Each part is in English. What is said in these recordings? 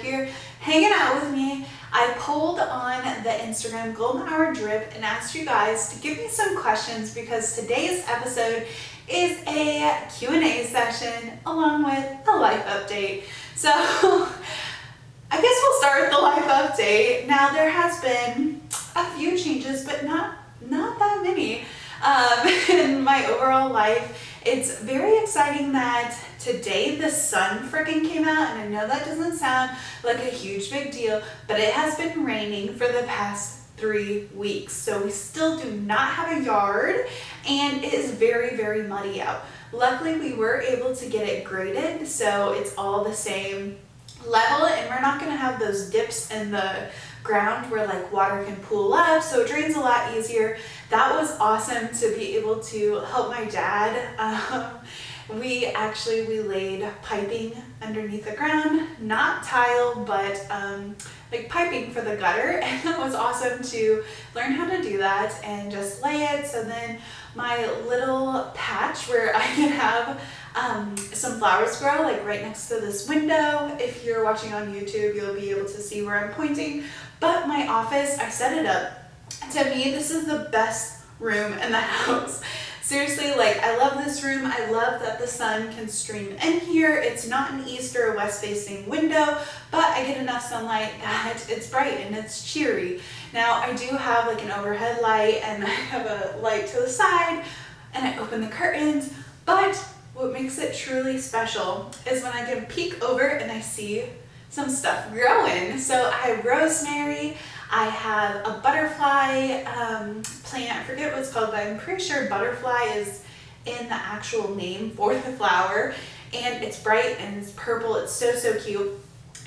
here hanging out with me. I polled on the Instagram Golden Hour Drip and asked you guys to give me some questions because today's episode is a Q&A session along with a life update. So I guess we'll start with the life update. Now there has been a few changes, but not that many in my overall life. It's very exciting that today the sun freaking came out, and I know that doesn't sound like a huge big deal, but it has been raining for the past 3 weeks. So we still do not have a yard and it is very, very muddy out. Luckily we were able to get it graded so it's all the same level, and we're not going to have those dips in the ground where like water can pool up, so it drains a lot easier. That was awesome to be able to help my dad. We laid piping underneath the ground, not tile, but like piping for the gutter, and that was awesome to learn how to do that and just lay it. So then my little patch where I can have some flowers grow, like right next to this window. If you're watching on YouTube, you'll be able to see where I'm pointing. But my office, I set it up. To me, this is the best room in the house. Seriously, like I love this room. I love that the sun can stream in here. It's not an east or a west facing window, but I get enough sunlight that it's bright and it's cheery. Now I do have like an overhead light and I have a light to the side and I open the curtains, but what makes it truly special is when I can peek over and I see some stuff growing. So I have rosemary, I have a butterfly plant, I forget what it's called, but I'm pretty sure butterfly is in the actual name for the flower, and it's bright and it's purple. It's so cute.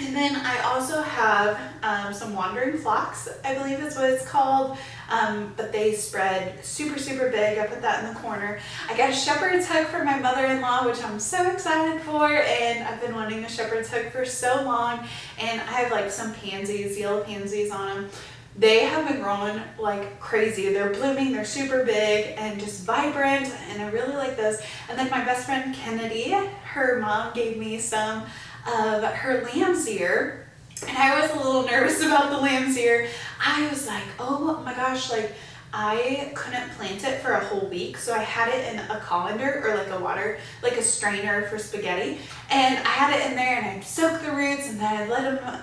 And then I also have some wandering phlox, I believe is what it's called, but they spread super big. I put that in the corner. I got a shepherd's hook for my mother-in-law, which I'm so excited for, and I've been wanting a shepherd's hook for so long. And I have like some pansies, yellow pansies on them. They have been growing like crazy. They're blooming, they're super big and just vibrant, and I really like those. And then my best friend Kennedy, her mom gave me some of her lamb's ear, and I was a little nervous about the lamb's ear. I was like, oh my gosh, like I couldn't plant it for a whole week, so I had it in a colander or like a water, like a strainer for spaghetti, and I had it in there and I'd soak the roots and then I'd let them,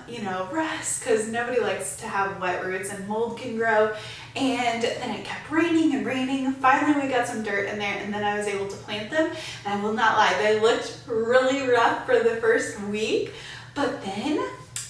rest, because nobody likes to have wet roots and mold can grow. And then it kept raining and raining. Finally we got some dirt in there and then I was able to plant them, and I will not lie, they looked really rough for the first week, but then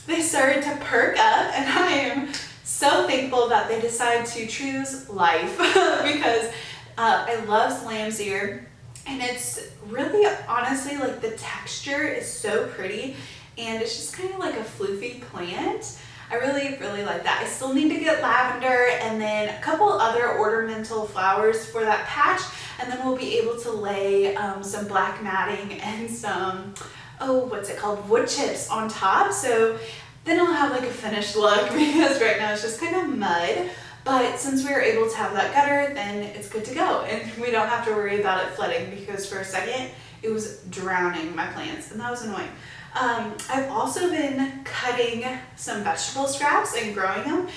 they started to perk up, and I am so thankful that they decided to choose life because I love lamb's ear, and it's really, honestly, like the texture is so pretty and it's just kind of like a floofy plant. I really like that. I still need to get lavender and then a couple other ornamental flowers for that patch, and then we'll be able to lay some black matting and some, wood chips on top. So then I'll have like a finished look, because right now it's just kind of mud. But since we were able to have that gutter, then it's good to go, and we don't have to worry about it flooding, because for a second it was drowning my plants and that was annoying. I've also been cutting some vegetable scraps and growing them.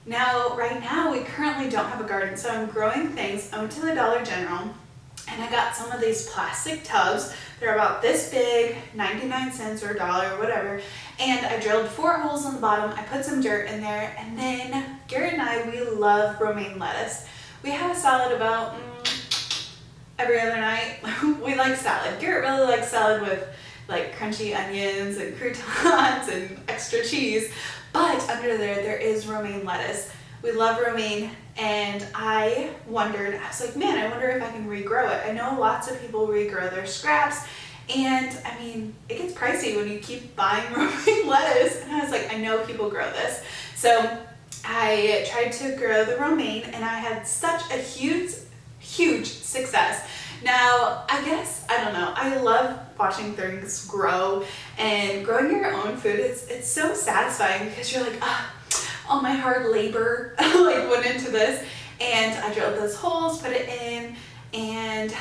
Now, right now, we currently don't have a garden, so I'm growing things. I went to the Dollar General and I got some of these plastic tubs. They're about this big, 99 cents or $1 or whatever. And I drilled 4 holes on the bottom. I put some dirt in there, and then Garrett and I, we love romaine lettuce. We have a salad about every other night. We like salad. Garrett really likes salad with like crunchy onions and croutons and extra cheese, but under there is romaine lettuce. We love romaine, and I was like, man, I wonder if I can regrow it. I know lots of people regrow their scraps, and I mean, it gets pricey when you keep buying romaine lettuce, and I was like, I know people grow this. So I tried to grow the romaine, and I had such a huge success. Now, I don't know, I love watching things grow, and growing your own food, it's so satisfying, because you're like, all my hard labor like went into this, and I drilled those holes, put it in, and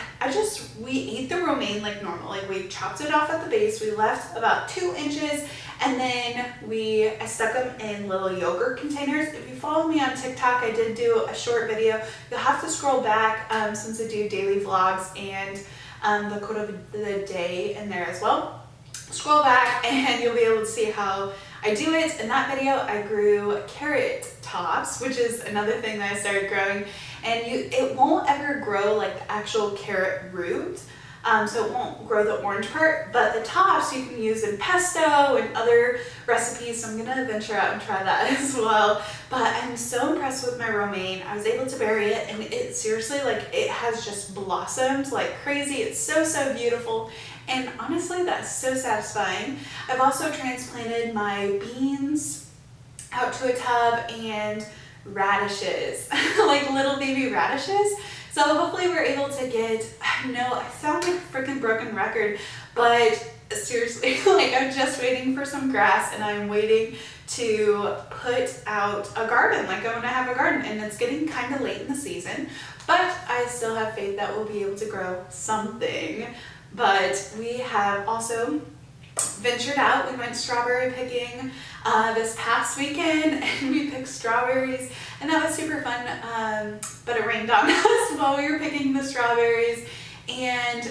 we ate the romaine like normal. Like we chopped it off at the base, we left about 2 inches, And then I stuck them in little yogurt containers. If you follow me on TikTok, I did do a short video. You'll have to scroll back since I do daily vlogs and the quote of the day in there as well. Scroll back and you'll be able to see how I do it. In that video, I grew carrot tops, which is another thing that I started growing. And it won't ever grow like the actual carrot root. So it won't grow the orange part, but the tops you can use in pesto and other recipes. So I'm gonna venture out and try that as well. But I'm so impressed with my romaine. I was able to bury it, and it seriously, like, it has just blossomed like crazy. It's so, so beautiful. And honestly, that's so satisfying. I've also transplanted my beans out to a tub and radishes, like little baby radishes. So hopefully we're able to get, I know I sound like a freaking broken record, but seriously, like I'm just waiting for some grass and I'm waiting to put out a garden. Like I want to have a garden, and it's getting kind of late in the season, but I still have faith that we'll be able to grow something. But we have also ventured out. We went strawberry picking this past weekend, and we picked strawberries, and that was super fun. But it rained on us while we were picking the strawberries, and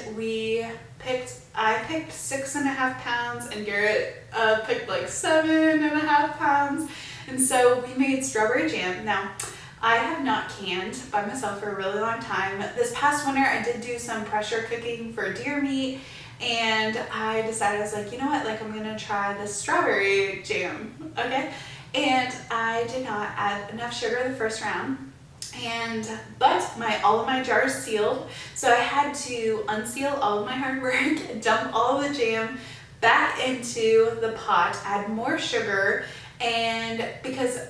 I picked 6.5 pounds, and Garrett picked like 7.5 pounds, and so we made strawberry jam. Now, I have not canned by myself for a really long time. This past winter, I did do some pressure cooking for deer meat, and I decided, I was like, you know what, like I'm gonna try this strawberry jam, okay? And I did not add enough sugar the first round, but all of my jars sealed, so I had to unseal all of my hard work, dump all of the jam back into the pot, add more sugar, and because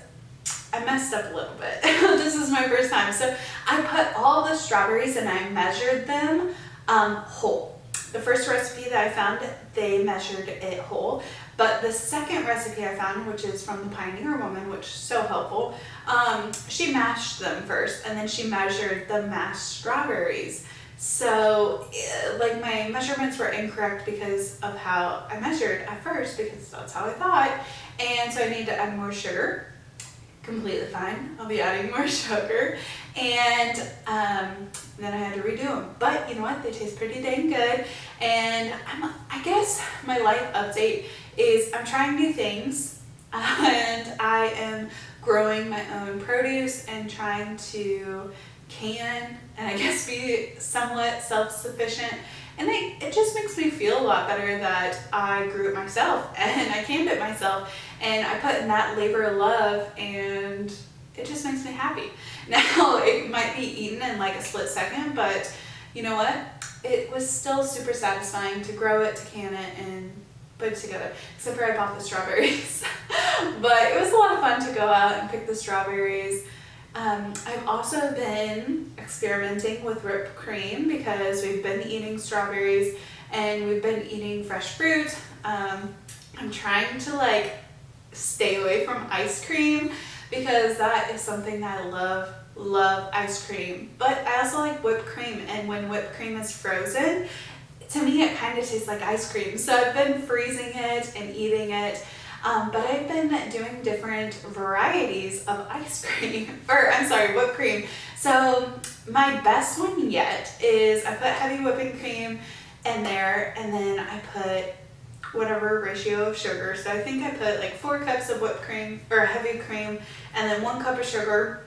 I messed up a little bit. This is my first time. So I put all the strawberries and I measured them whole. The first recipe that I found, they measured it whole. But the second recipe I found, which is from the Pioneer Woman, which is so helpful, she mashed them first, and then she measured the mashed strawberries. So like my measurements were incorrect because of how I measured at first, because that's how I thought. And so I need to add more sugar. Completely fine. I'll be adding more sugar, and then I had to redo them. But you know what? They taste pretty dang good. And I guess my life update is I'm trying new things, and I am growing my own produce and trying to can and I guess be somewhat self-sufficient. And it just makes me feel a lot better that I grew it myself and I canned it myself, and I put in that labor of love, and it just makes me happy. Now, it might be eaten in like a split second, but you know what? It was still super satisfying to grow it, to can it, and put it together, except for I bought the strawberries. But it was a lot of fun to go out and pick the strawberries. I've also been experimenting with whipped cream because we've been eating strawberries and we've been eating fresh fruit. I'm trying to like stay away from ice cream because that is something that I love ice cream. But I also like whipped cream, and when whipped cream is frozen, to me it kind of tastes like ice cream. So I've been freezing it and eating it. But I've been doing different varieties of ice cream, whipped cream. So my best one yet is I put heavy whipping cream in there, and then I put whatever ratio of sugar. So I think I put like 4 cups of whipped cream or heavy cream, and then 1 cup of sugar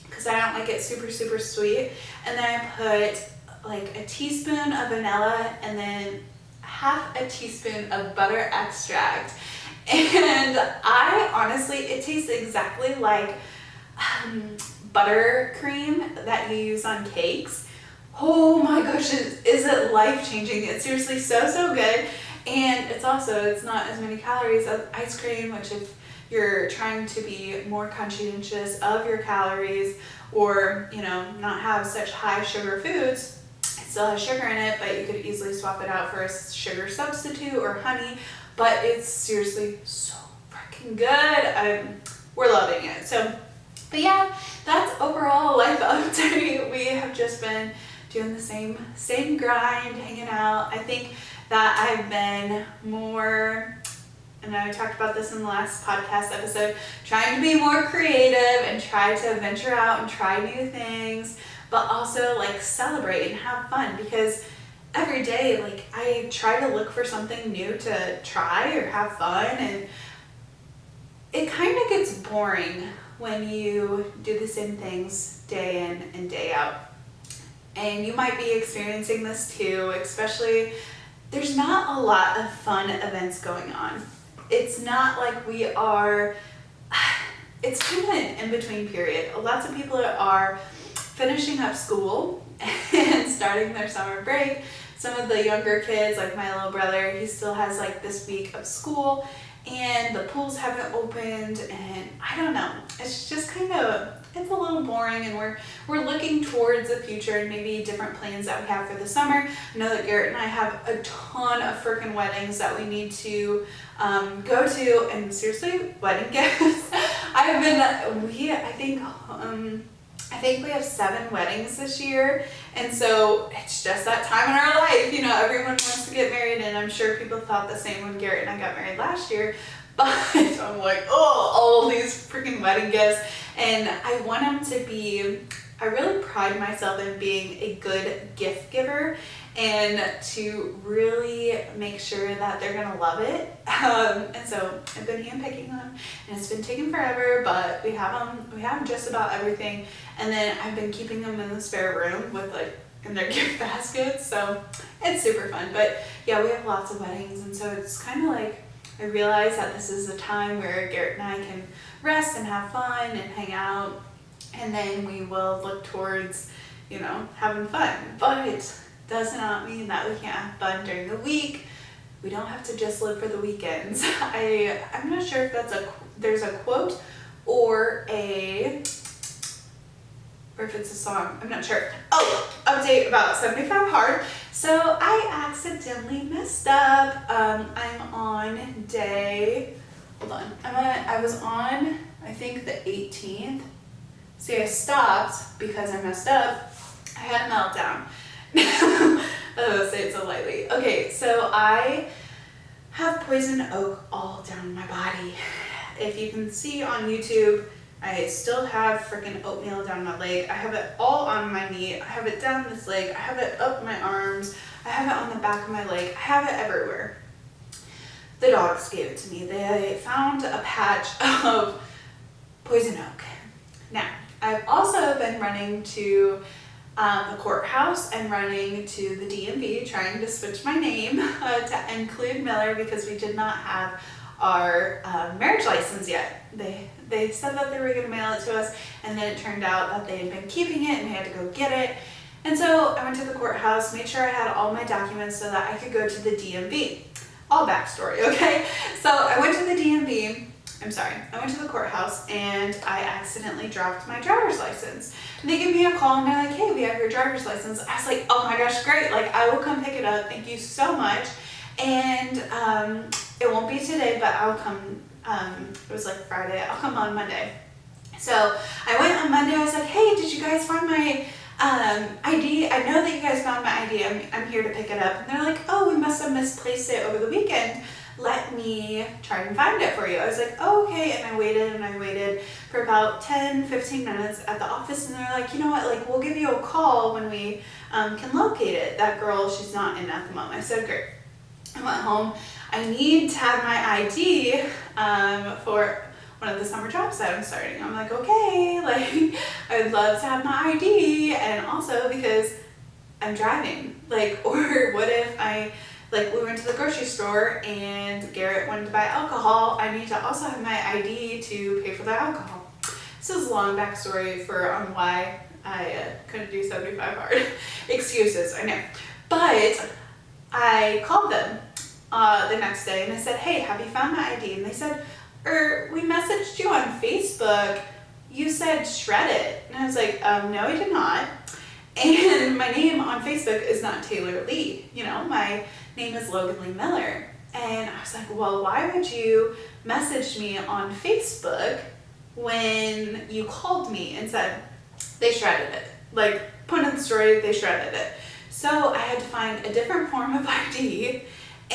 because I don't like it super, super sweet. And then I put like a teaspoon of vanilla and then half a teaspoon of butter extract. And I honestly, it tastes exactly like buttercream that you use on cakes. Oh my gosh, is it life-changing? It's seriously so, so good. And it's not as many calories as ice cream, which if you're trying to be more conscientious of your calories or, you know, not have such high sugar foods, it still has sugar in it, but you could easily swap it out for a sugar substitute or honey. But it's seriously so freaking good. We're loving it. So, but yeah, that's overall life update. We have just been doing the same grind, hanging out. I think that I've been more and I talked about this in the last podcast episode, trying to be more creative and try to venture out and try new things, but also like celebrate and have fun, because every day, like, I try to look for something new to try or have fun, and it kind of gets boring when you do the same things day in and day out. And you might be experiencing this too, especially there's not a lot of fun events going on. It's not like it's kind of an in-between period. Lots of people are finishing up school and starting their summer break. Some of the younger kids, like my little brother, he still has like this week of school, and the pools haven't opened, and I don't know. It's just it's a little boring, and we're looking towards the future and maybe different plans that we have for the summer. I know that Garrett and I have a ton of freaking weddings that we need to go to, and seriously, wedding gifts. I think we have 7 weddings this year, and so it's just that time in our life. You know, everyone wants to get married, and I'm sure people thought the same when Garrett and I got married last year. But I'm like, oh, all of these freaking wedding gifts, and I want them to be, I really pride myself in being a good gift giver and to really make sure that they're gonna love it. And so I've been handpicking them, and it's been taking forever, but we have just about everything. And then I've been keeping them in the spare room with like in their gift baskets, so it's super fun. But yeah, we have lots of weddings, and so it's kind of like, I realize that this is a time where Garrett and I can rest and have fun and hang out, and then we will look towards, you know, having fun. But it does not mean that we can't have fun during the week. We don't have to just live for the weekends. I'm not sure if there's a quote or if it's a song. I'm not sure. Oh, update about 75 Hard. So I accidentally messed up. I'm on day, hold on. I was on, I think, the 18th. See, I stopped because I messed up. I had a meltdown. Oh, say it so lightly. Okay, so I have poison oak all down my body. If you can see on YouTube, I still have freaking oatmeal down my leg. I have it all on my knee. I have it down this leg. I have it up my arms. I have it on the back of my leg. I have it everywhere. The dogs gave it to me. They found a patch of poison oak. Now, I've also been running to the courthouse and running to the DMV, trying to switch my name to include Miller, because we did not have our marriage license yet. They said that they were going to mail it to us, and then it turned out that they had been keeping it and I had to go get it. And so I went to the courthouse, made sure I had all my documents so that I could go to the DMV. All backstory, okay? So I went to the DMV. I went to the courthouse, and I accidentally dropped my driver's license. And they give me a call, and they're like, hey, we have your driver's license. I was like, oh my gosh, great. Like, I will come pick it up. Thank you so much. And it won't be today, but I'll come, it was like Friday. I'll come on Monday. So I went on Monday. I was like, hey, did you guys find my ID? I know that you guys found my ID. I'm here to pick it up. And they're like, oh, we must have misplaced it over the weekend. Let me try and find it for you. I was like, oh, okay. And I waited for about 10-15 minutes at the office, and they're like, you know what, like, we'll give you a call when we can locate it. That girl, she's not in at the moment. I said, great. I went home. I need to have my ID for one of the summer jobs that I'm starting. I'm like, okay, like, I would love to have my ID, and also because I'm driving. Like, or what if we went to the grocery store and Garrett wanted to buy alcohol, I need to also have my ID to pay for the alcohol. This is a long backstory on why I couldn't do 75 hard. Excuses, I know. But I called them the next day, and I said, hey, have you found my ID? And they said, we messaged you on Facebook. You said shred it. And I was like, no, I did not. And my name on Facebook is not Taylor Lee. You know, my name is Logan Lee Miller. And I was like, well, why would you message me on Facebook when you called me and said they shredded it? Like, put in the story, they shredded it. So I had to find a different form of ID,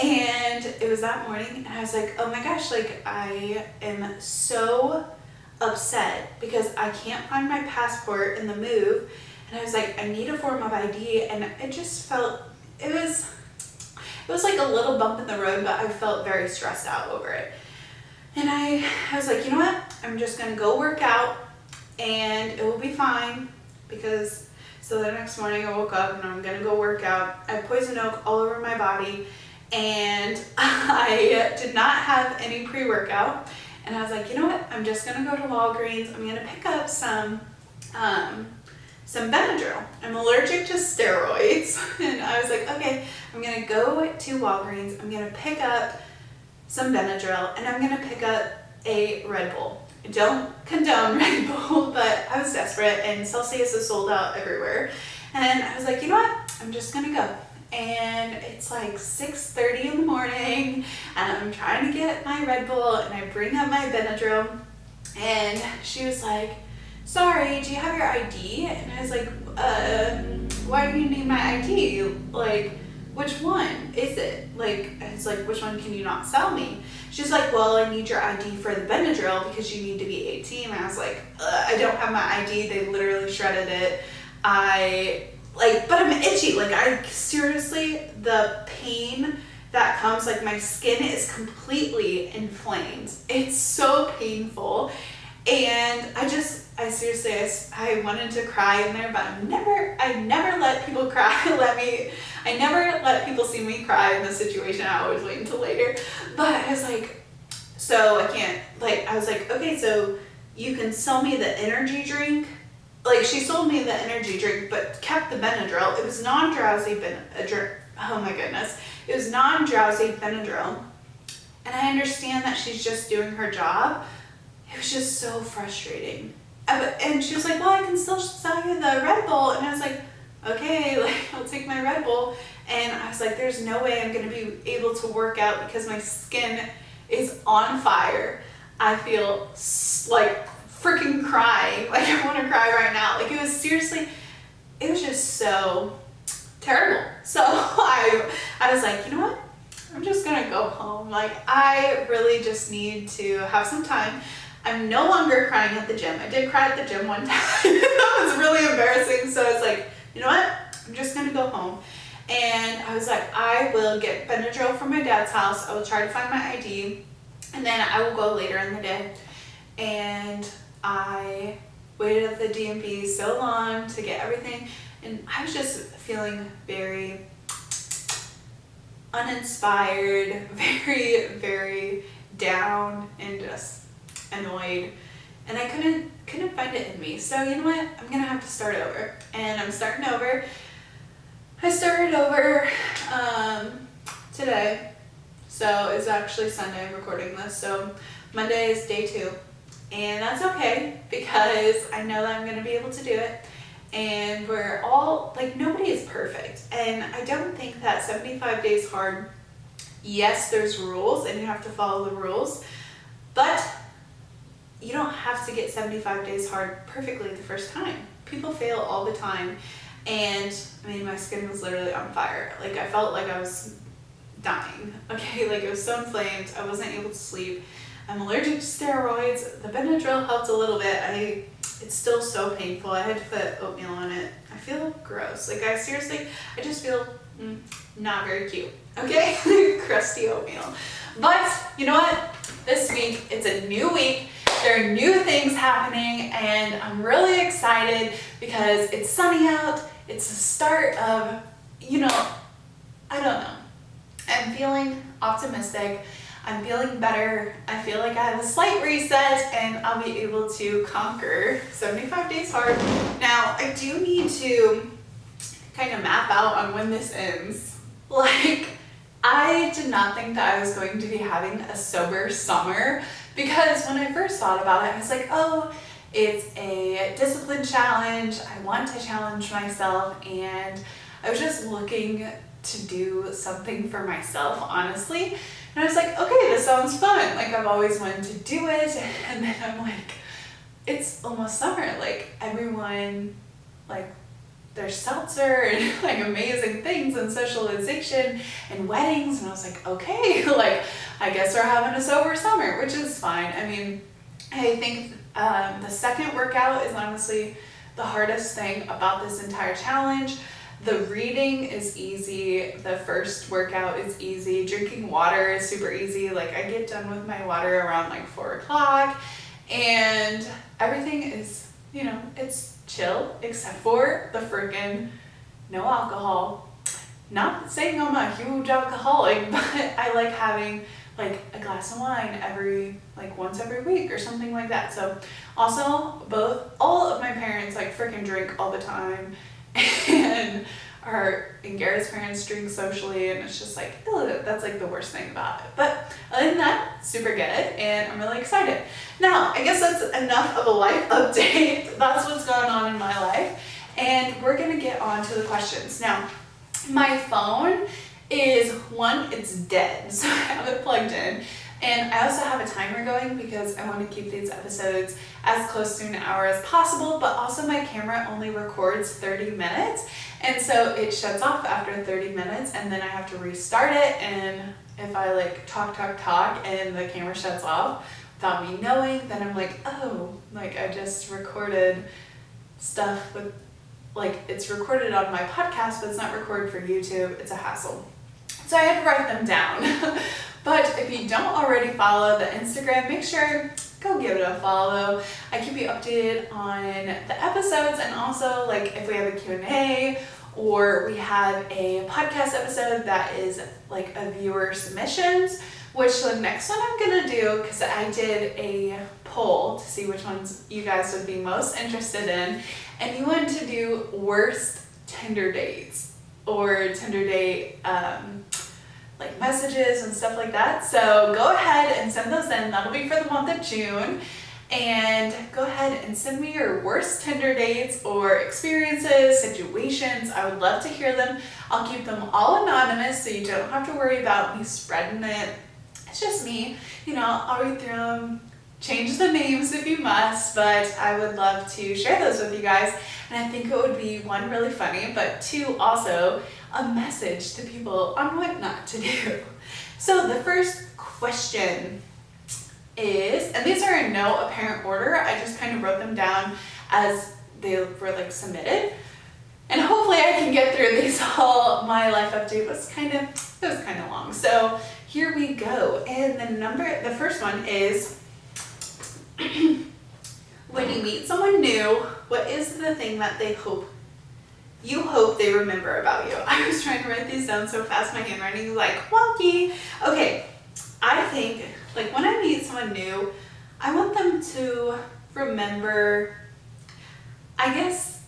And it was that morning, and I was like, oh my gosh, like I am so upset because I can't find my passport in the move. And I was like, I need a form of ID. And it just felt, it was like a little bump in the road, but I felt very stressed out over it. And I was like, you know what? I'm just gonna go work out and it will be fine. Because so the next morning I woke up and I'm gonna go work out. I had poison oak all over my body, and I did not have any pre-workout. And I was like, you know what? I'm just gonna go to Walgreens. I'm gonna pick up some Benadryl. I'm allergic to steroids. And I was like, okay, I'm gonna go to Walgreens. I'm gonna pick up some Benadryl, and I'm gonna pick up a Red Bull. I don't condone Red Bull, but I was desperate, and Celsius is sold out everywhere. And I was like, you know what? I'm just gonna go. And it's like 6:30 in the morning, and I'm trying to get my Red Bull, and I bring up my Benadryl, and she was like, sorry, do you have your ID? And I was like, why do you need my ID? Like, which one is it? Like, it's like, which one can you not sell me? She's like, well, I need your ID for the Benadryl because you need to be 18. And I was like, I don't have my ID. They literally shredded it. But I'm itchy. Like, I seriously, the pain that comes, like my skin is completely inflamed. It's so painful. And I seriously, I wanted to cry in there, but I never let people cry. I never let people see me cry in this situation. I always wait until later. But I was like, so I can't, like, I was like, okay, so you can sell me the energy drink. Like, she sold me the energy drink, but kept the Benadryl. It was non-drowsy Benadryl. Oh my goodness. It was non-drowsy Benadryl. And I understand that she's just doing her job. It was just so frustrating. And she was like, well, I can still sell you the Red Bull. And I was like, okay, like, I'll take my Red Bull. And I was like, there's no way I'm going to be able to work out because my skin is on fire. I feel like freaking crying. Like, I want to cry right now. Like, it was just so terrible. So I was like, you know what? I'm just going to go home. Like, I really just need to have some time. I'm no longer crying at the gym. I did cry at the gym one time. That was really embarrassing. So I was like, you know what? I'm just going to go home. And I was like, I will get Benadryl from my dad's house. I will try to find my ID. And then I will go later in the day. And I waited at the DMV so long to get everything. And I was just feeling very uninspired, very, very down and just annoyed. And I couldn't find it in me. So you know what? I'm gonna have to start over. And I'm starting over. I started over today. So it's actually Sunday I'm recording this. So Monday is day 2. And that's okay because I know that I'm gonna be able to do it. And we're all, like, nobody is perfect. And I don't think that 75 days hard, yes, there's rules and you have to follow the rules, but you don't have to get 75 days hard perfectly the first time. People fail all the time. And I mean, my skin was literally on fire. Like, I felt like I was dying. Okay, like, it was so inflamed. I wasn't able to sleep. I'm allergic to steroids. The Benadryl helped a little bit. It's still so painful. I had to put oatmeal on it. I feel gross. Like, I just feel not very cute. Okay? Crusty oatmeal. But you know what? This week, it's a new week. There are new things happening, and I'm really excited because it's sunny out. It's the start of, I don't know. I'm feeling optimistic. I'm feeling better. I feel like I have a slight reset and I'll be able to conquer 75 days hard. Now, I do need to kind of map out on when this ends. Like, I did not think that I was going to be having a sober summer because when I first thought about it, I was like, oh, it's a discipline challenge. I want to challenge myself, and I was just looking to do something for myself, honestly. And I was like, okay, this sounds fun. Like, I've always wanted to do it. And then I'm like, it's almost summer. Like, everyone, like, there's seltzer and like amazing things and socialization and weddings. And I was like, okay, like I guess we're having a sober summer, which is fine. I mean, I think the second workout is honestly the hardest thing about this entire challenge. The reading is easy. The first workout is easy. Drinking water is super easy. Like I get done with my water around like 4 o'clock and everything is, you know, it's chill except for the freaking no alcohol. Not saying I'm a huge alcoholic, but I like having like a glass of wine once every week or something like that. So also all of my parents like freaking drink all the time, and Garrett's parents drink socially, and it's just like, ugh, that's like the worst thing about it. But other than that, super good, and I'm really excited. Now, I guess that's enough of a life update. That's what's going on in my life, and we're gonna get on to the questions. Now, my phone it's dead, so I have it plugged in. And I also have a timer going because I want to keep these episodes as close to an hour as possible, but also my camera only records 30 minutes. And so it shuts off after 30 minutes and then I have to restart it. And if I like talk and the camera shuts off without me knowing, then I'm like, oh, like I just recorded stuff with, like it's recorded on my podcast, but it's not recorded for YouTube. It's a hassle. So I had to write them down. But if you don't already follow the Instagram, make sure go give it a follow. I keep you updated on the episodes, and also like if we have a Q&A or we have a podcast episode that is like a viewer submissions, which the next one I'm gonna do, because I did a poll to see which ones you guys would be most interested in, and you wanted to do worst Tinder dates or Tinder date like messages and stuff like that. So go ahead and send those in. That'll be for the month of June. And go ahead and send me your worst Tinder dates or experiences, situations. I would love to hear them. I'll keep them all anonymous so you don't have to worry about me spreading it. It's just me. You know, I'll read through them, change the names if you must, but I would love to share those with you guys. And I think it would be one, really funny, but two, also a message to people on what not to do. So the first question is, and these are in no apparent order, I just kind of wrote them down as they were like submitted. And hopefully I can get through these all. My life update was kind of long. So here we go. And the first one is, when you meet someone new, what is the thing that you hope they remember about you? I was trying to write these down so fast, my handwriting is like wonky. Okay, I think like when I meet someone new, I want them to remember, I guess,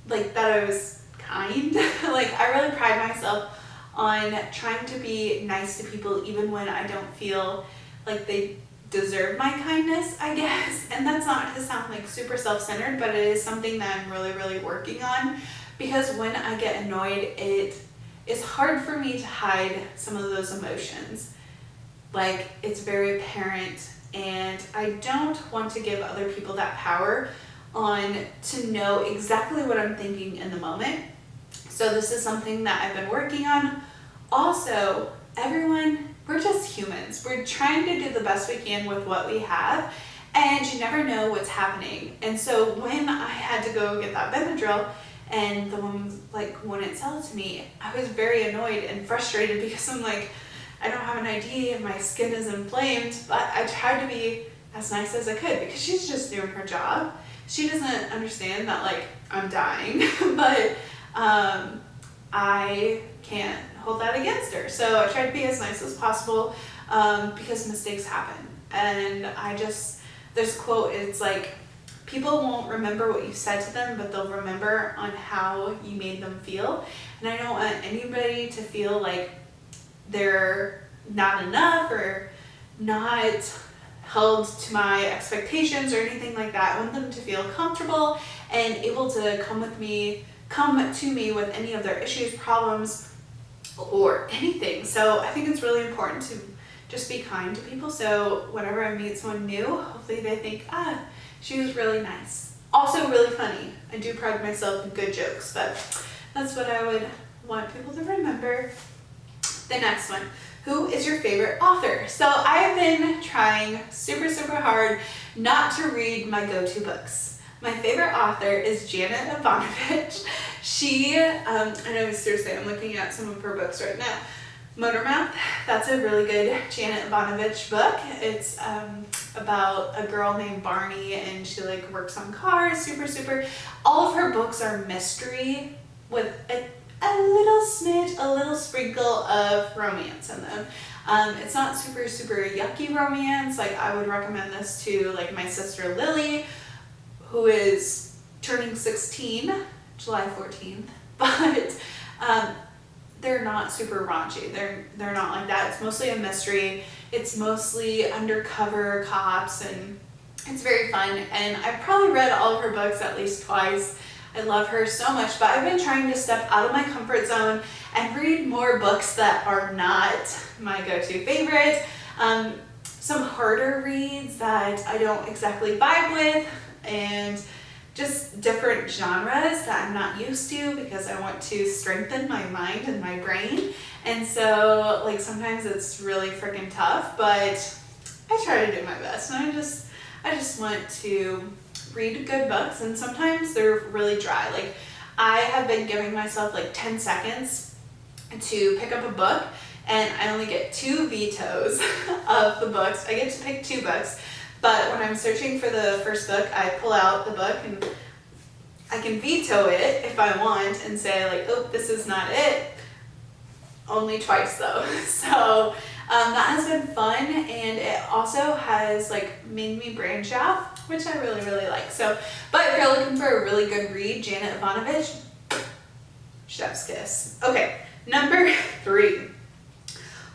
like that I was kind. Like I really pride myself on trying to be nice to people even when I don't feel like they deserve my kindness, I guess. And that's not to sound like super self-centered, but it is something that I'm really, really working on, because when I get annoyed, it is hard for me to hide some of those emotions. Like it's very apparent, and I don't want to give other people that power on to know exactly what I'm thinking in the moment. So this is something that I've been working on. Also, everyone, we're just humans. We're trying to do the best we can with what we have, and you never know what's happening. And so when I had to go get that Benadryl and the woman like wouldn't sell it to me, I was very annoyed and frustrated because I'm like, I don't have an ID and my skin is inflamed, but I tried to be as nice as I could because she's just doing her job. She doesn't understand that like I'm dying, but I can't hold that against her. So I try to be as nice as possible because mistakes happen. And there's a quote, it's like, people won't remember what you said to them, but they'll remember on how you made them feel. And I don't want anybody to feel like they're not enough or not held to my expectations or anything like that. I want them to feel comfortable and able to come to me with any of their issues, problems, or anything. So I think it's really important to just be kind to people. So whenever I meet someone new, hopefully they think, she was really nice. Also really funny. I do pride myself in good jokes, but that's what I would want people to remember. The next one, who is your favorite author? So I've been trying super, super hard not to read my go-to books. My favorite author is Janet Ivanovich. She, I know, seriously, I'm looking at some of her books right now. Motor Mouth, that's a really good Janet Ivanovich book. It's about a girl named Barney, and she like works on cars, super, super. All of her books are mystery with a little smidge, a little sprinkle of romance in them. It's not super, super yucky romance. Like, I would recommend this to like my sister Lily, who is turning 16, July 14th, but they're not super raunchy. They're not like that. It's mostly a mystery. It's mostly undercover cops, and it's very fun. And I've probably read all of her books at least twice. I love her so much, but I've been trying to step out of my comfort zone and read more books that are not my go-to favorite. Some harder reads that I don't exactly vibe with, and just different genres that I'm not used to because I want to strengthen my mind and my brain. And so like sometimes it's really freaking tough, but I try to do my best, and I just want to read good books, and sometimes they're really dry. Like, I have been giving myself like 10 seconds to pick up a book, and I only get 2 vetoes of the books. I get to pick 2 books, but when I'm searching for the first book, I pull out the book and I can veto it if I want and say like, oh, this is not it. Only twice though. So that has been fun, and it also has like made me branch out, which I really, really like. So, but if you're looking for a really good read, Janet Ivanovich, chef's kiss. Okay, number 3.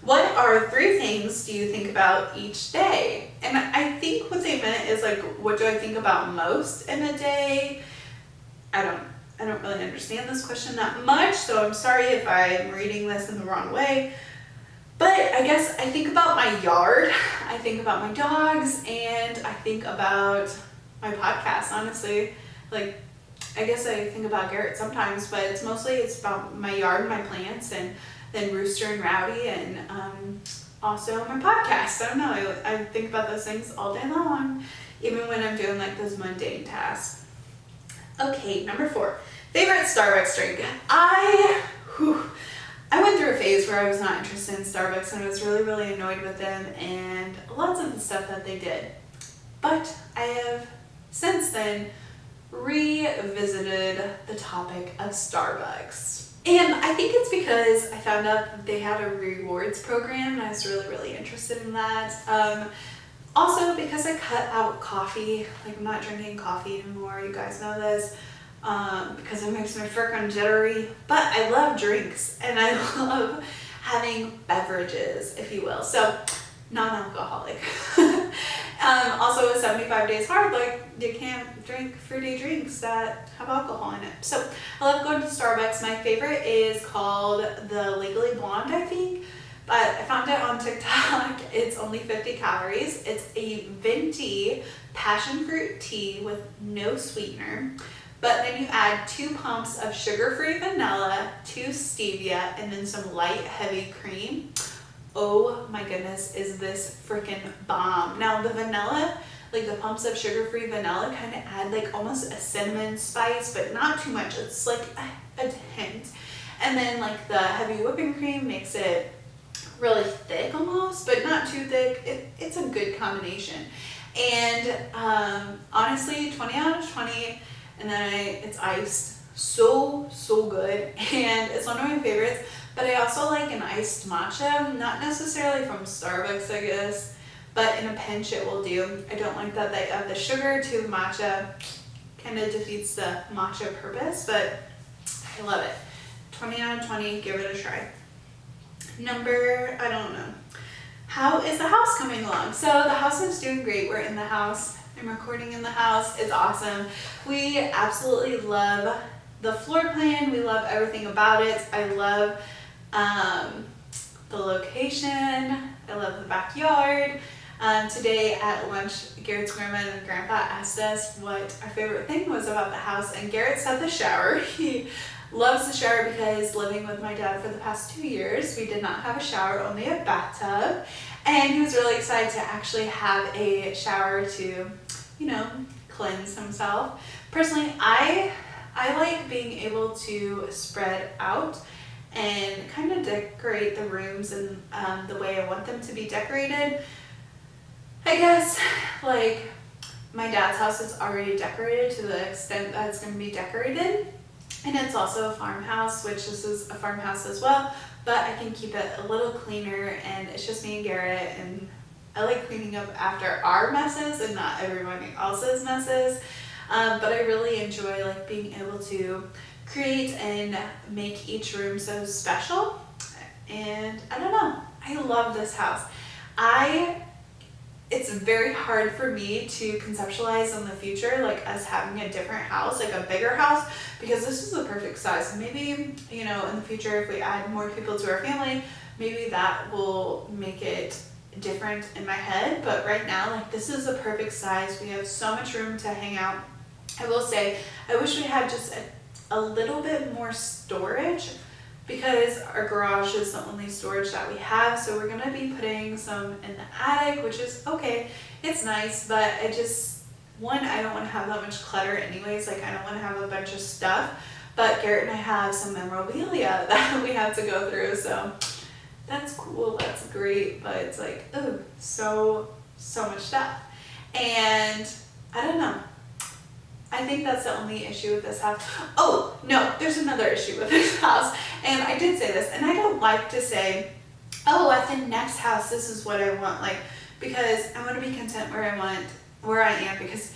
What are 3 things do you think about each day? And I think what they meant is like, what do I think about most in a day? I don't really understand this question that much, so I'm sorry if I'm reading this in the wrong way. But I guess I think about my yard, I think about my dogs, and I think about my podcast, honestly. Like, I guess I think about Garrett sometimes, but it's about my yard and my plants, and then Rooster and Rowdy, and also my podcast. I don't know, I think about those things all day long, even when I'm doing like those mundane tasks. Okay, number 4, favorite Starbucks drink. I went through a phase where I was not interested in Starbucks, and I was really, really annoyed with them and lots of the stuff that they did. But I have since then revisited the topic of Starbucks. And I think it's because I found out that they had a rewards program, and I was really, really interested in that. Also because I cut out coffee, like I'm not drinking coffee anymore, you guys know this, because it makes me freaking jittery. But I love drinks, and I love having beverages, if you will. So, non-alcoholic. Also with 75 days hard, like, you can't drink fruity drinks that have alcohol in it. So I love going to Starbucks. My favorite is called the Legally Blonde, I think. But I found it on TikTok. It's only 50 calories. It's a venti passion fruit tea with no sweetener. But then you add 2 pumps of sugar-free vanilla, 2 stevia, and then some light heavy cream. Oh my goodness, is this freaking bomb. Now the vanilla, like the pumps of sugar-free vanilla kind of add like almost a cinnamon spice, but not too much. It's like a hint. And then like the heavy whipping cream makes it really thick almost, but not too thick. It's a good combination. And honestly, 20 out of 20. And then it's iced. So good. And it's one of my favorites. But I also like an iced matcha, not necessarily from Starbucks, I guess, but in a pinch it will do. I don't like that they add the sugar to the matcha. Kind of defeats the matcha purpose, but I love it. 20 out of 20, give it a try. I don't know. How is the house coming along? So the house is doing great. We're in the house. I'm recording in the house. It's awesome. We absolutely love the floor plan. We love everything about it. I love the location. I love the backyard. Today at lunch, Garrett's grandma and grandpa asked us what our favorite thing was about the house, and Garrett said the shower. He loves the shower because living with my dad for the past 2 years, we did not have a shower, only a bathtub. And he was really excited to actually have a shower to, cleanse himself. Personally, I like being able to spread out and kind of decorate the rooms in the way I want them to be decorated. I guess, like, my dad's house is already decorated to the extent that it's going to be decorated. And it's also a farmhouse, which this is a farmhouse as well, but I can keep it a little cleaner, and it's just me and Garrett, and I like cleaning up after our messes and not everybody else's messes. But I really enjoy like being able to create and make each room so special. And I don't know, I love this house. It's very hard for me to conceptualize in the future, like us having a different house, like a bigger house, because this is the perfect size. Maybe, in the future, if we add more people to our family, maybe that will make it different in my head. But right now, like, this is the perfect size. We have so much room to hang out. I will say, I wish we had just a little bit more storage, because our garage is the only storage that we have. So we're gonna be putting some in the attic, which is okay. It's nice, but I don't want to have that much clutter anyways. Like, I don't want to have a bunch of stuff. But Garrett and I have some memorabilia that we have to go through. So that's cool, that's great. But it's like, oh, so much stuff. And I don't know. I think that's the only issue with this house. Oh, no, there's another issue with this house. And I did say this, and I don't like to say, oh, at the next house, this is what I want. Like, because I want to be content where I am, because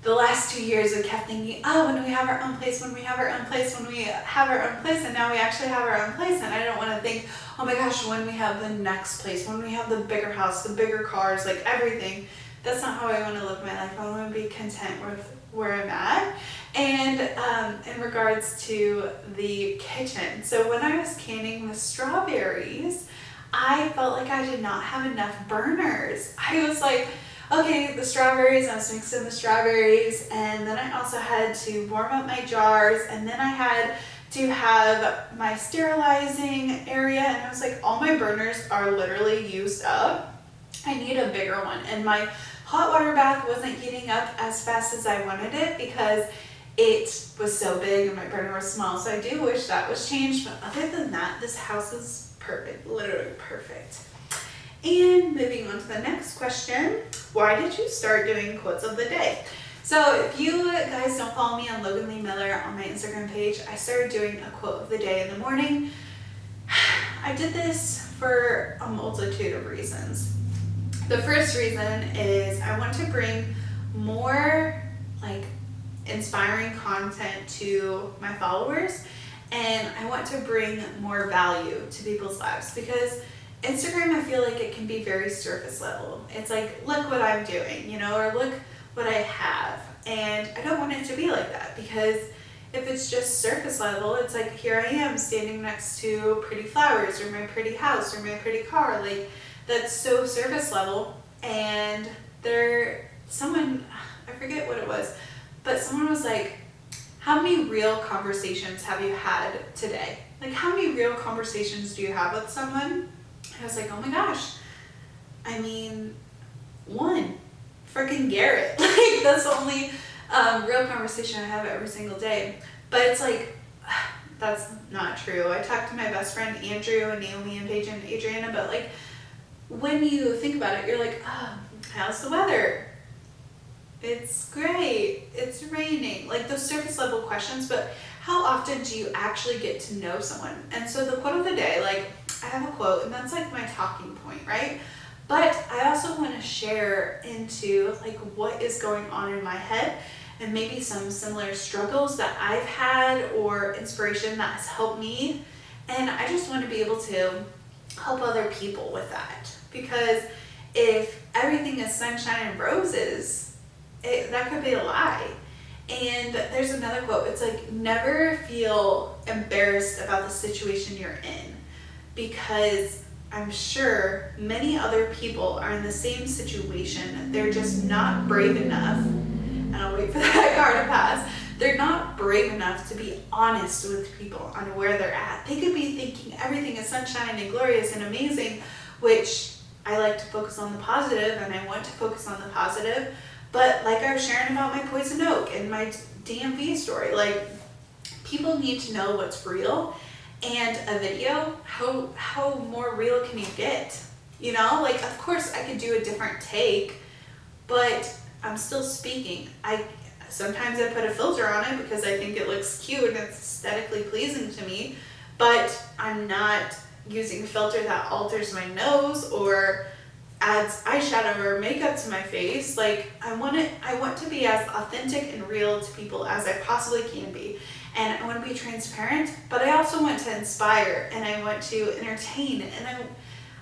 the last 2 years I kept thinking, oh, when we have our own place, when we have our own place, when we have our own place, and now we actually have our own place. And I don't want to think, oh my gosh, when we have the next place, when we have the bigger house, the bigger cars, like everything. That's not how I want to live my life. I want to be content with where I'm at. And in regards to the kitchen, so when I was canning the strawberries, I felt like I did not have enough burners. I was like, okay, the strawberries, I was mixing the strawberries, and then I also had to warm up my jars, and then I had to have my sterilizing area, and I was like, all my burners are literally used up. I need a bigger one. And my hot water bath wasn't heating up as fast as I wanted it because it was so big and my burner was small. So I do wish that was changed. But other than that, this house is perfect, literally perfect. And moving on to the next question, why did you start doing quotes of the day? So if you guys don't follow me on Logan Lee Miller on my Instagram page, I started doing a quote of the day in the morning. I did this for a multitude of reasons. The first reason is I want to bring more like inspiring content to my followers, and I want to bring more value to people's lives, because Instagram, I feel like it can be very surface level. It's like, look what I'm doing, or look what I have. And I don't want it to be like that, because if it's just surface level, it's like, here I am standing next to pretty flowers or my pretty house or my pretty car. Like, that's so surface level. And someone, I forget what it was, but someone was like, how many real conversations have you had today? Like, how many real conversations do you have with someone? I was like, oh my gosh. I mean, one, freaking Garrett. Like, that's the only real conversation I have every single day. But it's like, that's not true. I talk to my best friend Andrew and Naomi and Paige and Adriana, but like, when you think about it, you're like, oh, how's the weather? It's great. It's raining. Like, those surface level questions, but how often do you actually get to know someone? And so the quote of the day, like, I have a quote, and that's like my talking point, right? But I also want to share into like what is going on in my head, and maybe some similar struggles that I've had or inspiration that has helped me. And I just want to be able to help other people with that, because if everything is sunshine and roses, that could be a lie. And there's another quote, it's like, never feel embarrassed about the situation you're in, because I'm sure many other people are in the same situation. They're just not brave enough, and I'll wait for that car to pass. They're not brave enough to be honest with people on where they're at. They could be thinking everything is sunshine and glorious and amazing, which I like to focus on the positive, and I want to focus on the positive. But like I was sharing about my poison oak and my DMV story, like, people need to know what's real. And a video, how more real can you get? You know, like, of course I could do a different take, but I'm still speaking. Sometimes I put a filter on it because I think it looks cute and it's aesthetically pleasing to me, but I'm not using a filter that alters my nose or adds eyeshadow or makeup to my face. Like, I want to be as authentic and real to people as I possibly can be. And I want to be transparent, but I also want to inspire, and I want to entertain. And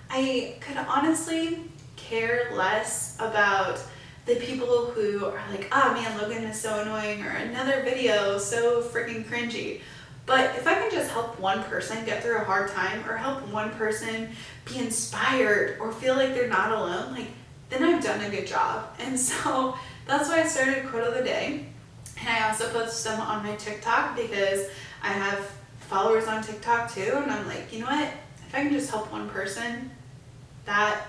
I could honestly care less about the people who are like, oh man, Logan is so annoying, or another video so freaking cringy. But if I can just help one person get through a hard time, or help one person be inspired or feel like they're not alone, like, then I've done a good job. And so that's why I started Quote of the Day. And I also post them on my TikTok because I have followers on TikTok too. And I'm like, you know what? If I can just help one person, that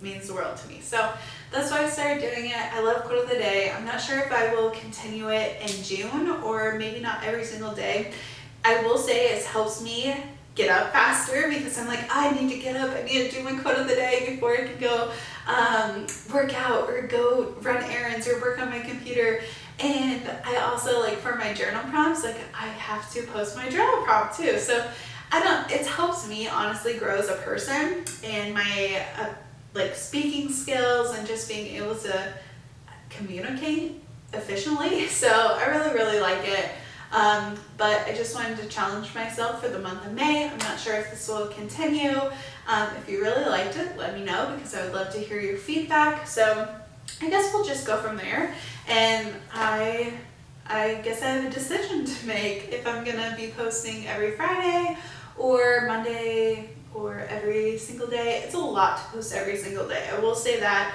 means the world to me. So that's why I started doing it. I love Quote of the Day. I'm not sure if I will continue it in June, or maybe not every single day. I will say it helps me get up faster because I'm like, I need to get up. I need to do my Quote of the Day before I can go work out or go run errands or work on my computer. And I also, like, for my journal prompts, like, I have to post my journal prompt too. So it helps me honestly grow as a person, and my like speaking skills and just being able to communicate efficiently. So I really like it. But I just wanted to challenge myself for the month of May. I'm not sure if this will continue. If you really liked it, let me know, because I would love to hear your feedback. So I guess we'll just go from there. And I guess I have a decision to make if I'm gonna be posting every Friday or Monday or every single day. It's a lot to post every single day, I will say that.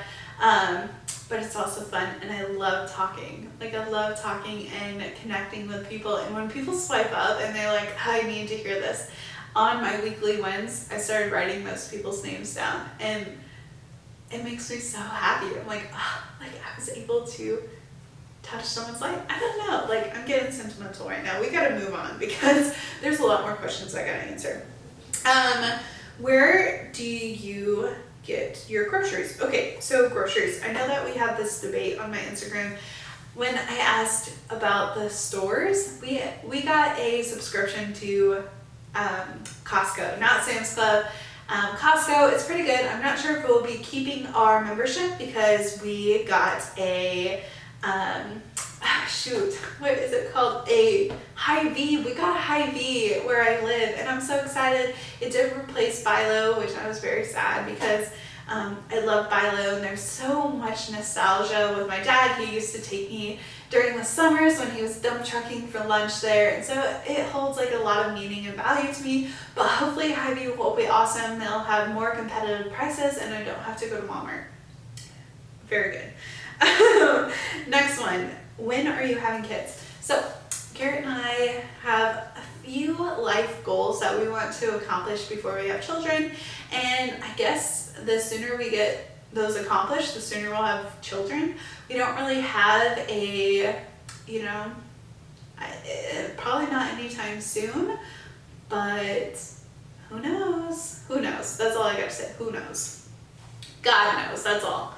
But it's also fun, and I love talking. Like, I love talking and connecting with people. And when people swipe up and they're like, I need to hear this. On my weekly wins, I started writing most people's names down, and it makes me so happy. I'm like, oh, like, I was able to touch someone's life. I don't know, like, I'm getting sentimental right now. We gotta move on because there's a lot more questions I gotta answer. Where do you get your groceries? Okay, so groceries. I know that we had this debate on my Instagram when I asked about the stores. We got a subscription to Costco, not Sam's Club. Costco, it's pretty good. I'm not sure if we'll be keeping our membership because we got a what is it called? A Hy-Vee. We got a Hy-Vee where I live, and I'm so excited. It did replace Bilo, which I was very sad because I love Bilo, and there's so much nostalgia with my dad. He used to take me during the summers when he was dump trucking for lunch there, and so it holds like a lot of meaning and value to me. But hopefully Hy-Vee will be awesome. They'll have more competitive prices, and I don't have to go to Walmart. Very good. Next one. When are you having kids? So Garrett and I have a few life goals that we want to accomplish before we have children, and I guess the sooner we get those accomplished, the sooner we'll have children. We don't really have a, probably not anytime soon, but who knows? Who knows? That's all I gotta say. Who knows? God knows. That's all.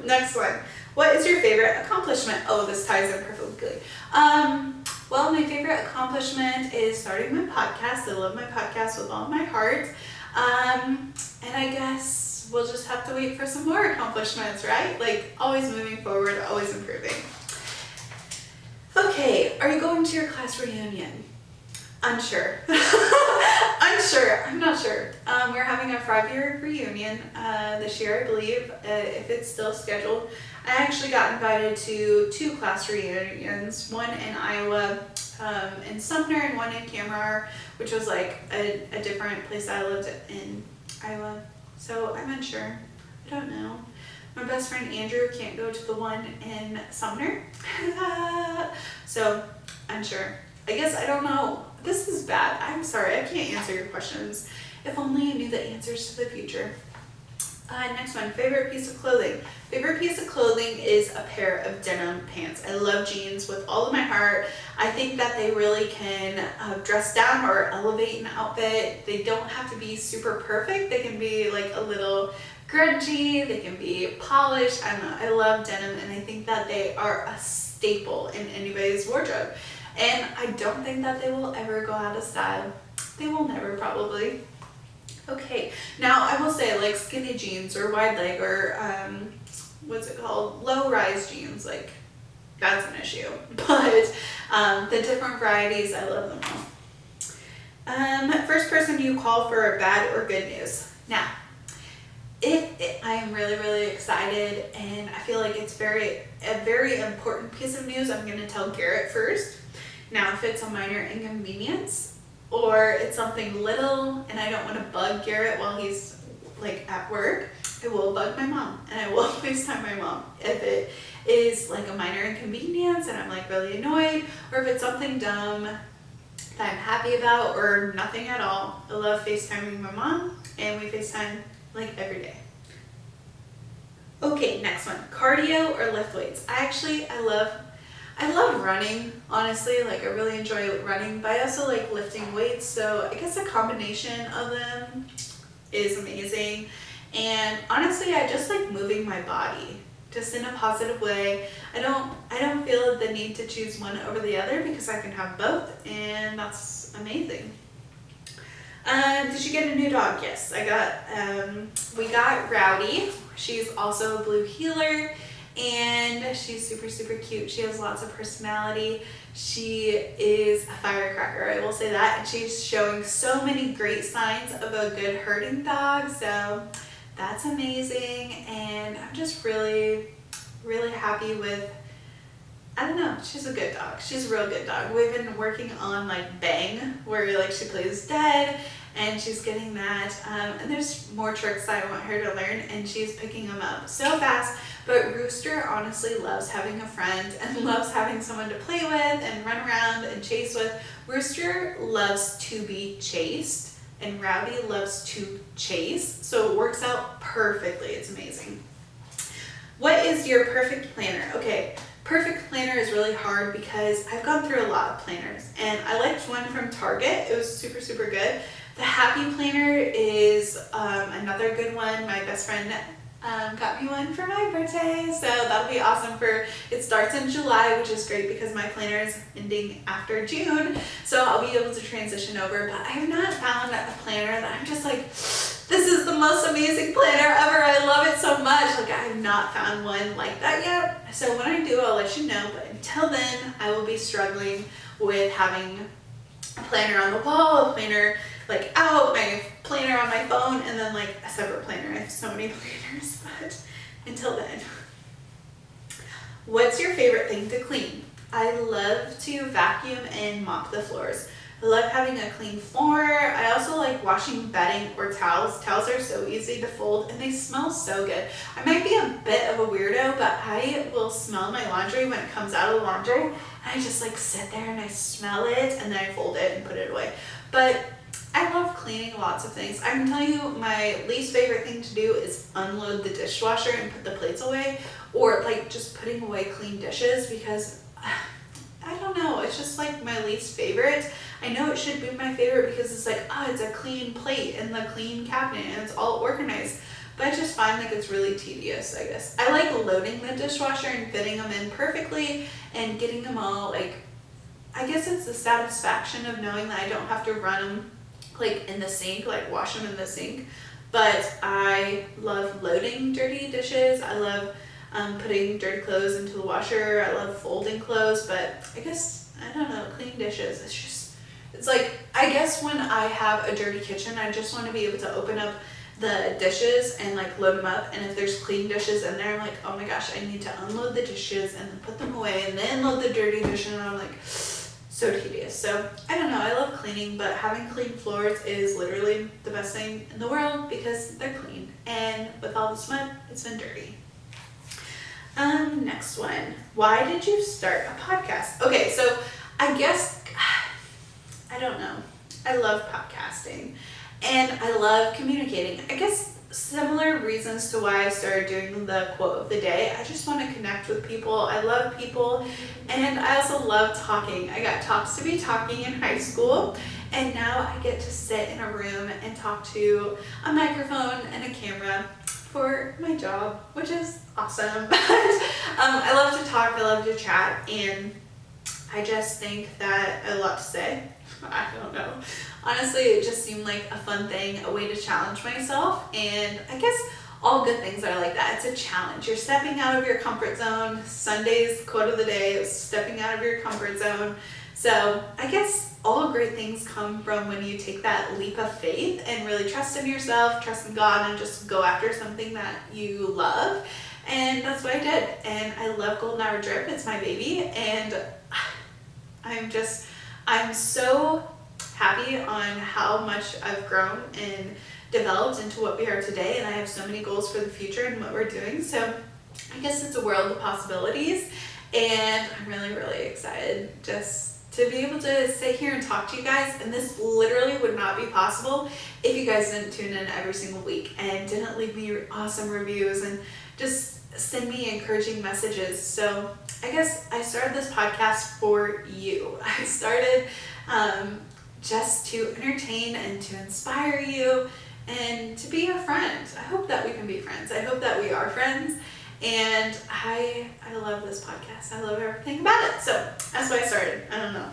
Next one. What is your favorite accomplishment? Oh, this ties in perfectly. Well, my favorite accomplishment is starting my podcast. I love my podcast with all my heart. And I guess we'll just have to wait for some more accomplishments, right? Like, always moving forward, always improving. Okay, are you going to your class reunion? Unsure. Unsure. I'm not sure. We're having a 5-year reunion this year, I believe, if it's still scheduled. I actually got invited to 2 class reunions, one in Iowa, in Sumner, and one in Kamar, which was like a different place I lived in Iowa. So I'm unsure. I don't know. My best friend Andrew can't go to the one in Sumner. So unsure. I guess I don't know. This is bad. I'm sorry. I can't answer your questions. If only I knew the answers to the future. Next one, favorite piece of clothing. Favorite piece of clothing is a pair of denim pants. I love jeans with all of my heart. I think that they really can dress down or elevate an outfit. They don't have to be super perfect. They can be like a little grungy. They can be polished. I don't know. I love denim, and I think that they are a staple in anybody's wardrobe. And I don't think that they will ever go out of style. They will never, probably. Okay, now I will say like skinny jeans or wide leg or what's it called, low rise jeans, like that's an issue, but the different varieties, I love them all. First person you call for bad or good news. Now, if I am really excited and I feel like it's a very important piece of news, I'm going to tell Garrett first. Now, if it's a minor inconvenience, or it's something little and I don't want to bug Garrett while he's like at work, I will bug my mom and I will FaceTime my mom. If it is like a minor inconvenience and I'm like really annoyed, or if it's something dumb that I'm happy about or nothing at all, I love FaceTiming my mom, and we FaceTime like every day. Okay, next one, cardio or lift weights. I love running, honestly. Like I really enjoy running, but I also like lifting weights. So I guess a combination of them is amazing. And honestly, I just like moving my body just in a positive way. I don't feel the need to choose one over the other because I can have both, and that's amazing. Did you get a new dog? Yes, we got Rowdy. She's also a blue heeler. And she's super cute. She has lots of personality. She is a firecracker, I will say that. And she's showing so many great signs of a good herding dog. So that's amazing. And I'm just really happy with, I don't know, she's a good dog. She's a real good dog. We've been working on like Bang, where like she plays dead, and she's getting that. And there's more tricks that I want her to learn, and she's picking them up so fast. But Rooster honestly loves having a friend and loves having someone to play with and run around and chase with. Rooster loves to be chased, and Rowdy loves to chase. So it works out perfectly. It's amazing. What is your perfect planner? Okay, perfect planner is really hard because I've gone through a lot of planners, and I liked one from Target. It was super good. The Happy Planner is another good one. My best friend got me one for my birthday, so that'll be awesome. It starts in July, which is great because my planner is ending after June, so I'll be able to transition over. But I have not found a planner that I'm just like, this is the most amazing planner ever. I love it so much. Like I have not found one like that yet. So when I do, I'll let you know. But until then, I will be struggling with having a planner on the wall, a planner like out, my planner on my phone, and then like a separate planner. I have so many planners, but until then. What's your favorite thing to clean? I love to vacuum and mop the floors. I love having a clean floor. I also like washing bedding or towels. Towels are so easy to fold and they smell so good. I might be a bit of a weirdo, but I will smell my laundry when it comes out of the laundry. And I just like sit there and I smell it, and then I fold it and put it away. But I love cleaning lots of things. I can tell you my least favorite thing to do is unload the dishwasher and put the plates away, or like just putting away clean dishes, because I don't know, it's just like my least favorite. I know it should be my favorite because it's like, oh, it's a clean plate and the clean cabinet and it's all organized. But I just find like it's really tedious, I guess. I like loading the dishwasher and fitting them in perfectly and getting them all like, I guess it's the satisfaction of knowing that I don't have to run them like in the sink, like wash them in the sink. But I love loading dirty dishes. I love putting dirty clothes into the washer. I love folding clothes, but I guess, I don't know, clean dishes, it's like, I guess when I have a dirty kitchen, I just want to be able to open up the dishes and like load them up, and if there's clean dishes in there, I'm like, oh my gosh, I need to unload the dishes and then put them away and then load the dirty dishes, and I'm like, so tedious. So I don't know, I love cleaning, but having clean floors is literally the best thing in the world because they're clean. And with all this mud, it's been dirty. Next one. Why did you start a podcast? Okay, so I guess, I don't know. I love podcasting and I love communicating. I guess similar reasons to why I started doing the quote of the day. I just want to connect with people. I love people and I also love talking. I got taught to be talking in high school and now I get to sit in a room and talk to a microphone and a camera for my job, which is awesome. I love to talk, I love to chat, and I just think that I have a lot to say. I don't know. Honestly, it just seemed like a fun thing, a way to challenge myself, and I guess all good things are like that. It's a challenge. You're stepping out of your comfort zone. Sunday's quote of the day is stepping out of your comfort zone. So I guess all great things come from when you take that leap of faith and really trust in yourself, trust in God, and just go after something that you love. And that's what I did. And I love Golden Hour Drip. It's my baby. And I'm so happy on how much I've grown and developed into what we are today. And I have so many goals for the future and what we're doing. So I guess it's a world of possibilities. And I'm really, really excited just to be able to sit here and talk to you guys. And this literally would not be possible if you guys didn't tune in every single week and didn't leave me awesome reviews and just send me encouraging messages. So I guess I started this podcast for you. I started just to entertain and to inspire you and to be a friend. I hope that we can be friends. I hope that we are friends. And I love this podcast. I love everything about it. So that's why I started. I don't know.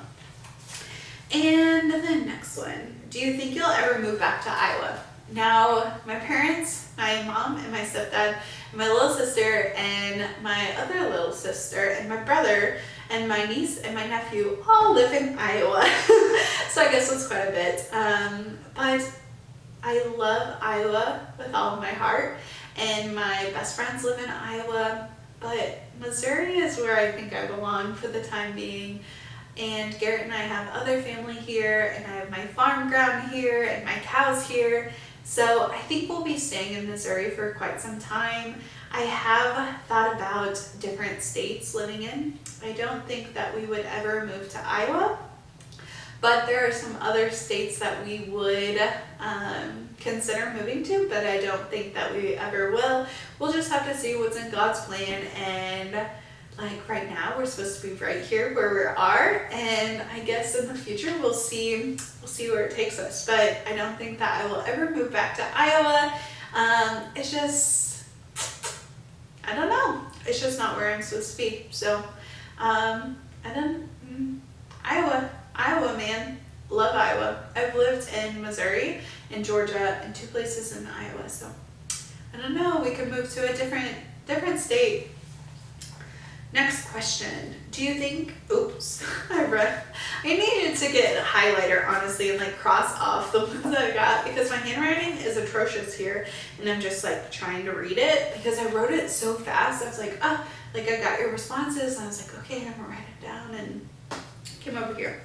And the next one. Do you think you'll ever move back to Iowa? Now, my parents, my mom and my stepdad, and my little sister and my other little sister and my brother and my niece and my nephew all live in Iowa. So I guess that's quite a bit. But I love Iowa with all of my heart. And my best friends live in Iowa, but Missouri is where I think I belong for the time being. And Garrett and I have other family here, and I have my farm ground here, and my cows here. So I think we'll be staying in Missouri for quite some time. I have thought about different states living in. I don't think that we would ever move to Iowa, but there are some other states that we would consider moving to, but I don't think that we ever will. We'll just have to see what's in God's plan. And like right now, we're supposed to be right here where we are, and I guess in the future we'll see where it takes us. But I don't think that I will ever move back to Iowa. It's just, I don't know. It's just not where I'm supposed to be. So, and then Iowa, man. Love Iowa. I've lived in Missouri and Georgia and 2 places in Iowa. So I don't know. We could move to a different state. Next question. Do you think, oops, I needed to get a highlighter, honestly, and like cross off the ones that I got because my handwriting is atrocious here and I'm just like trying to read it because I wrote it so fast. I was like, I got your responses and I was like, okay, I'm gonna write it down and came over here.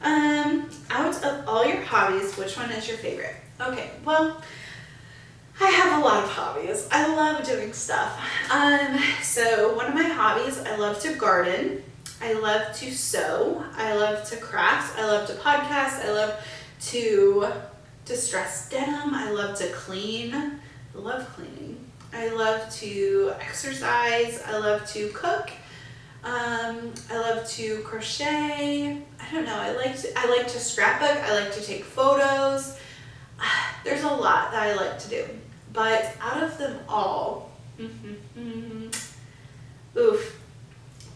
Out of all your hobbies, which one is your favorite? Okay, well, I have a lot of hobbies. I love doing stuff. So one of my hobbies, I love to garden. I love to sew. I love to craft. I love to podcast. I love to distress denim. I love to clean. I love cleaning. I love to exercise. I love to cook. I love to crochet. I don't know. I like to scrapbook. I like to take photos. There's a lot that I like to do. But out of them all,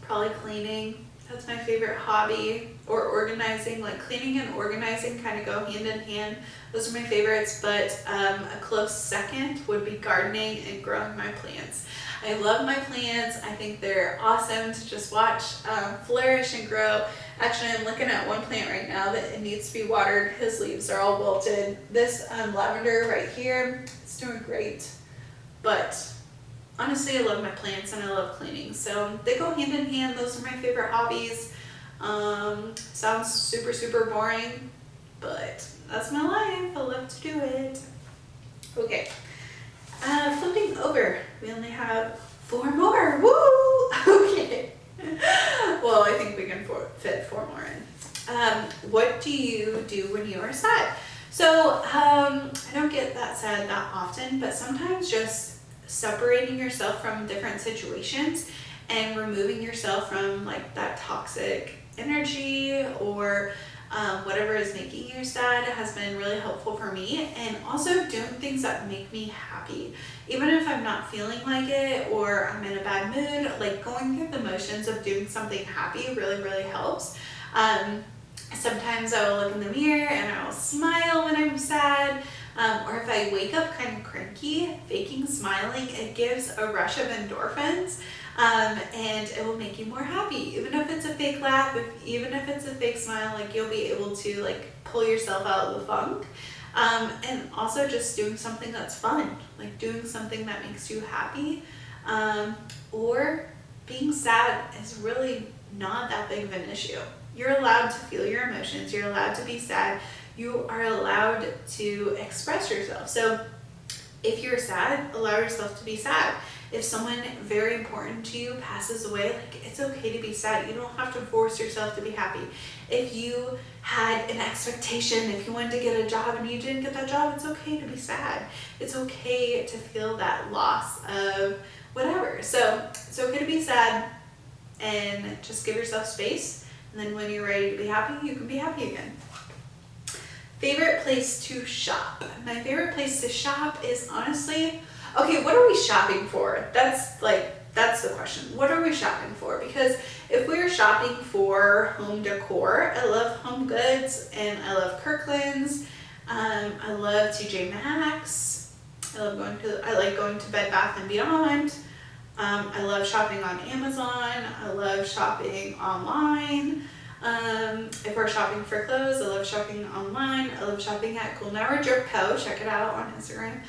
probably cleaning. That's my favorite hobby. Or organizing, like cleaning and organizing kind of go hand in hand. Those are my favorites, but a close second would be gardening and growing my plants. I love my plants. I think they're awesome to just watch flourish and grow. Actually, I'm looking at one plant right now that it needs to be watered. His leaves are all wilted. This lavender right here, it's doing great. But honestly, I love my plants and I love cleaning. So they go hand in hand. Those are my favorite hobbies. Sounds super, super boring, but that's my life. I love to do it. Okay. Flipping over. We only have 4 more. Woo! Okay. Well, I think we can fit 4 more in. What do you do when you are sad? So, I don't get that sad that often, but sometimes just separating yourself from different situations and removing yourself from like that toxic energy or whatever is making you sad has been really helpful for me. And also doing things that make me happy. Even if I'm not feeling like it or I'm in a bad mood, like going through the motions of doing something happy really, really helps. Sometimes I will look in the mirror and I will smile when I'm sad. Or if I wake up kind of cranky, faking smiling, it gives a rush of endorphins. And it will make you more happy. Even if it's a fake laugh, even if it's a fake smile, like you'll be able to like pull yourself out of the funk. And also just doing something that's fun, like doing something that makes you happy. Or being sad is really not that big of an issue. You're allowed to feel your emotions. You're allowed to be sad. You are allowed to express yourself. So if you're sad, allow yourself to be sad. If someone very important to you passes away, like it's okay to be sad. You don't have to force yourself to be happy. If you had an expectation, if you wanted to get a job and you didn't get that job, it's okay to be sad. It's okay to feel that loss of whatever. So it's okay to be sad and just give yourself space. And then when you're ready to be happy, you can be happy again. Favorite place to shop? My favorite place to shop is honestly, okay, what are we shopping for? That's the question. What are we shopping for? Because if we're shopping for home decor, I love Home Goods and I love Kirkland's. I love TJ Maxx. I like going to Bed Bath & Beyond. I love shopping on Amazon. I love shopping online. If we're shopping for clothes, I love shopping online. I love shopping at Golden Hour Drip Co. Check it out on Instagram.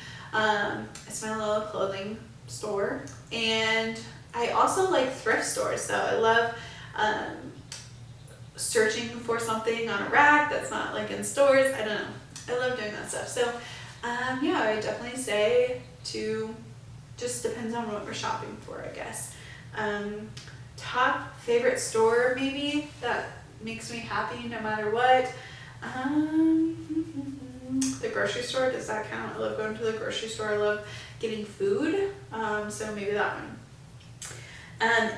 It's my little clothing store. And I also like thrift stores. So I love searching for something on a rack that's not like in stores. I don't know. I love doing that stuff. So yeah, I would definitely say just depends on what we're shopping for, I guess. Top favorite store maybe that makes me happy no matter what. The grocery store, does that count? I love going to the grocery store. I love getting food. So maybe that one.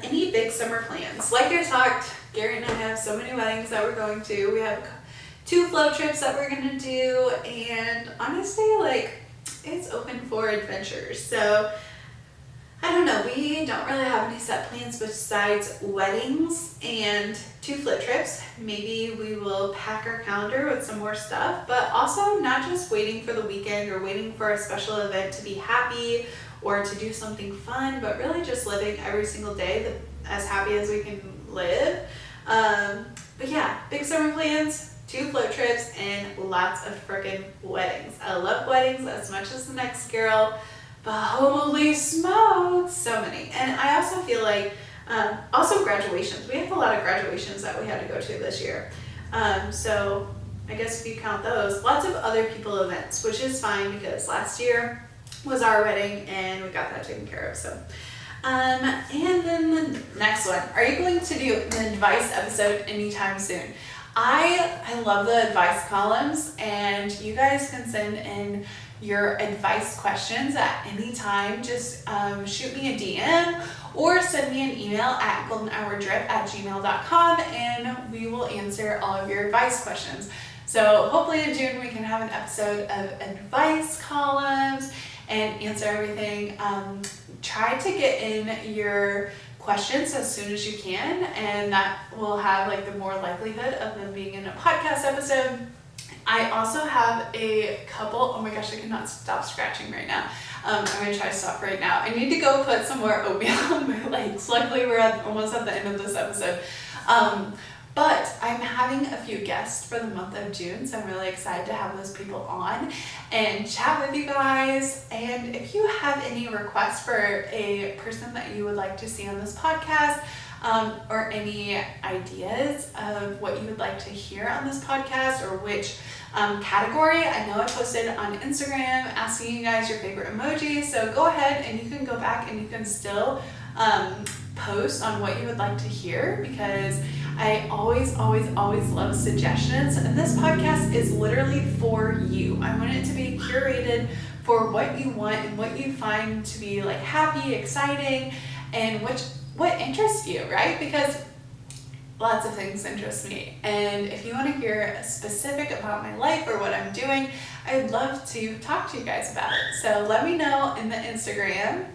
Any big summer plans? Like I talked, Gary and I have so many weddings that we're going to. We have 2 float trips that we're gonna do, and honestly, like, it's open for adventures. So I don't know, we don't really have any set plans besides weddings and 2 float trips. Maybe we will pack our calendar with some more stuff, but also not just waiting for the weekend or waiting for a special event to be happy or to do something fun, but really just living every single day as happy as we can live. But yeah, big summer plans, 2 float trips, and lots of freaking weddings. I love weddings as much as the next girl. But holy smokes, so many. And I also feel like, also graduations. We have a lot of graduations that we had to go to this year. So I guess if you count those, lots of other people events, which is fine because last year was our wedding and we got that taken care of. So, and then the next one, are you going to do an advice episode anytime soon? I love the advice columns, and you guys can send in your advice questions at any time. Just shoot me a DM or send me an email at goldenhourdrip@gmail.com and we will answer all of your advice questions. So hopefully in June we can have an episode of advice columns and answer everything. Try to get in your questions as soon as you can, and that will have like the more likelihood of them being in a podcast episode. I also have a couple, oh my gosh, I cannot stop scratching right now. I'm gonna try to stop right now. I need to go put some more oatmeal on my legs. Luckily we're almost at the end of this episode. But I'm having a few guests for the month of June, so I'm really excited to have those people on and chat with you guys. And if you have any requests for a person that you would like to see on this podcast, or any ideas of what you would like to hear on this podcast or which category. I know I posted on Instagram asking you guys your favorite emoji, so go ahead and you can go back and you can still post on what you would like to hear, because I always love suggestions, and this podcast is literally for you. I want it to be curated for what you want and what you find to be like happy, exciting, and what interests you, right? Because lots of things interest me, and if you want to hear specific about my life or what I'm doing, I'd love to talk to you guys about it. So let me know in the Instagram.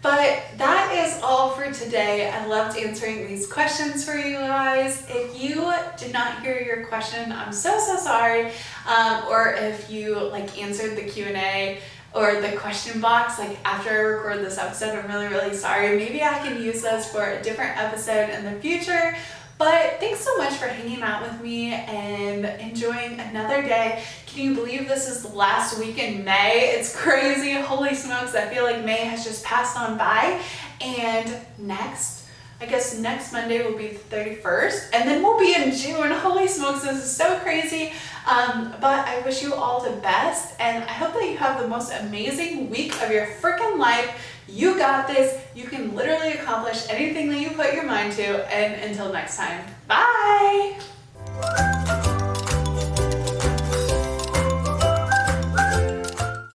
But that is all for today. I loved answering these questions for you guys. If you did not hear your question, I'm so sorry. Or if you answered the Q&A or the question box after I record this episode, I'm really sorry. Maybe I can use those for a different episode in the future. But thanks so much for hanging out with me and enjoying another day. Can you believe this is the last week in May? It's crazy. Holy smokes, I feel like May has just passed on by. And next Monday will be the 31st, and then we'll be in June. Holy smokes, this is so crazy. But I wish you all the best, and I hope that you have the most amazing week of your freaking life. You got this. You can literally accomplish anything that you put your mind to. And until next time, bye.